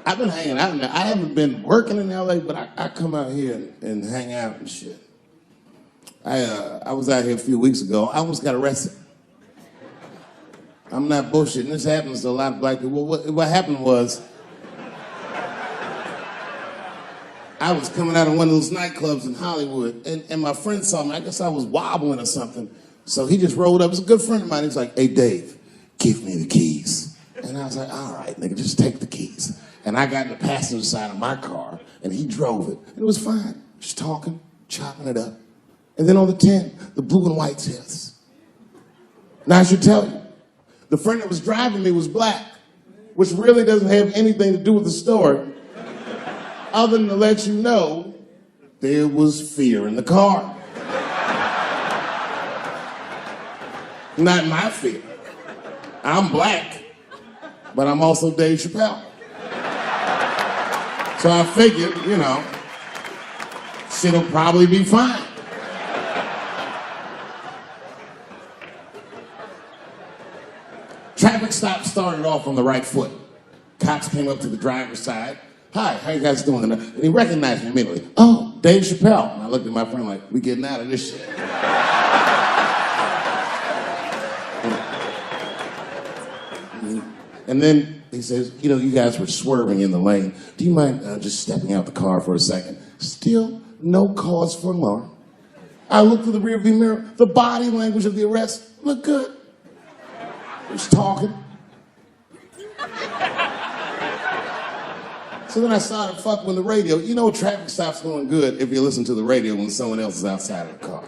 I've been hanging out. I haven't been working in LA, but I come out here and hang out and shit. I was out here a few weeks ago. I almost got arrested. I'm not bullshitting. This happens to a lot of black people. What happened was, I was coming out of one of those nightclubs in Hollywood, and my friend saw me. I guess I was wobbling or something. So he just rolled up. It's a good friend of mine. He's like, "Hey, Dave, give me the keys." And I was like, "All right, nigga, just take the keys." And I got in the passenger side of my car, and he drove it. And it was fine. Just talking, chopping it up. And then on the 10, the blue and white hits. Now, I should tell you, the friend that was driving me was black, which really doesn't have anything to do with the story, other than to let you know there was fear in the car. Not my fear. I'm black, but I'm also Dave Chappelle. So I figured, you know, shit'll probably be fine. Traffic stop started off on the right foot. Cops came up to the driver's side. "Hi, how you guys doing?" And he recognized me immediately. "Oh, Dave Chappelle." And I looked at my friend like, "We getting out of this shit." And then he says, "You know, you guys were swerving in the lane. Do you mind just stepping out the car for a second?" Still no cause for alarm. I looked through the rearview mirror. The body language of the arrest looked good. He was talking. So then I started fucking with the radio. You know, traffic stops going good if you listen to the radio when someone else is outside of the car.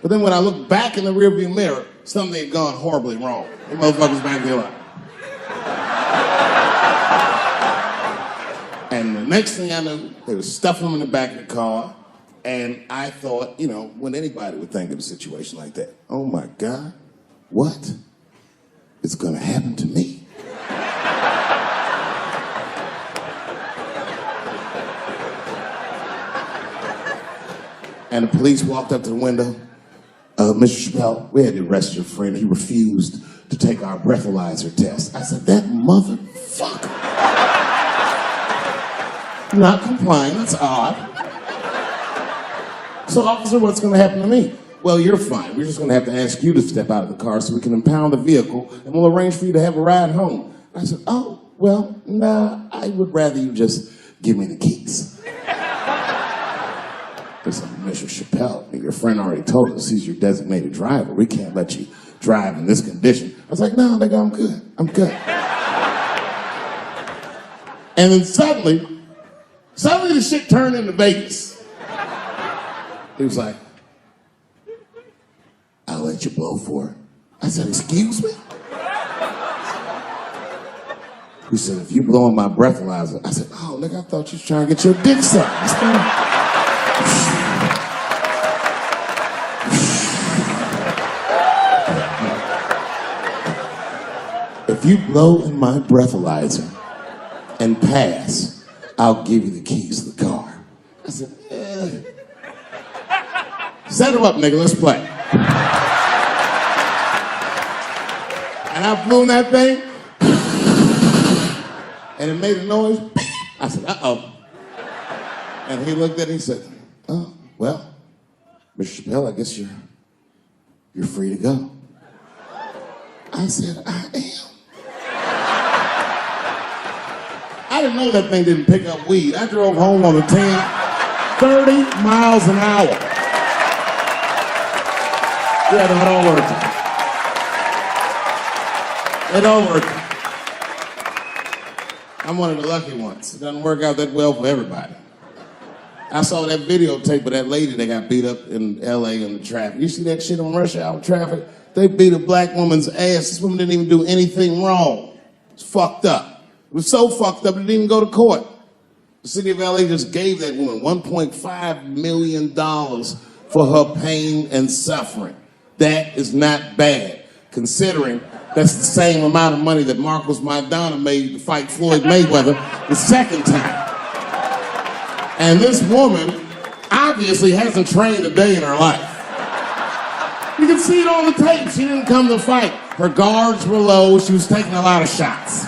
But then when I looked back in the rearview mirror, something had gone horribly wrong. The motherfuckers back there like. And the next thing I knew, they were stuffing them in the back of the car. And I thought, you know, when anybody would think of a situation like that, oh my God, what is gonna happen to me? And the police walked up to the window. "Mr. Chappelle, we had to arrest your friend. He refused to take our breathalyzer test." I said, "That motherfucker. Not complying, that's odd. So, officer, what's gonna happen to me?" "Well, you're fine. We're just gonna have to ask you to step out of the car so we can impound the vehicle, and we'll arrange for you to have a ride home." I said, "Oh, well, nah, I would rather you just give me the keys." They said, "Mr. Chappelle, your friend already told us he's your designated driver. We can't let you drive in this condition." I was like, "No, nigga, I'm good. I'm good." And then suddenly the shit turned into Vegas. He was like, "I'll let you blow for it." I said, "Excuse me?" He said, "If you blow on my breathalyzer." I said, "Oh, nigga, I thought you was trying to get your dick sucked." "If you blow in my breathalyzer and pass, I'll give you the keys to the car." I said, "Set him up, nigga, let's play." And I blew in that thing, and it made a noise. I said, "Uh-oh." And he looked at it and he said, "Oh, well, Mr. Chappelle, I guess you're free to go." I said, "I am." I didn't know that thing didn't pick up weed. I drove home on the 10, 30 miles an hour. Yeah, no, it all worked. It all worked. I'm one of the lucky ones. It doesn't work out that well for everybody. I saw that videotape of that lady that got beat up in LA in the traffic. You see that shit on rush hour traffic? They beat a black woman's ass. This woman didn't even do anything wrong. It's fucked up. It was so fucked up it didn't even go to court. The city of LA just gave that woman $1.5 million for her pain and suffering. That is not bad, considering that's the same amount of money that Marcos Maidana made to fight Floyd Mayweather the second time. And this woman obviously hasn't trained a day in her life. You can see it on the tape. She didn't come to fight. Her guards were low. She was taking a lot of shots.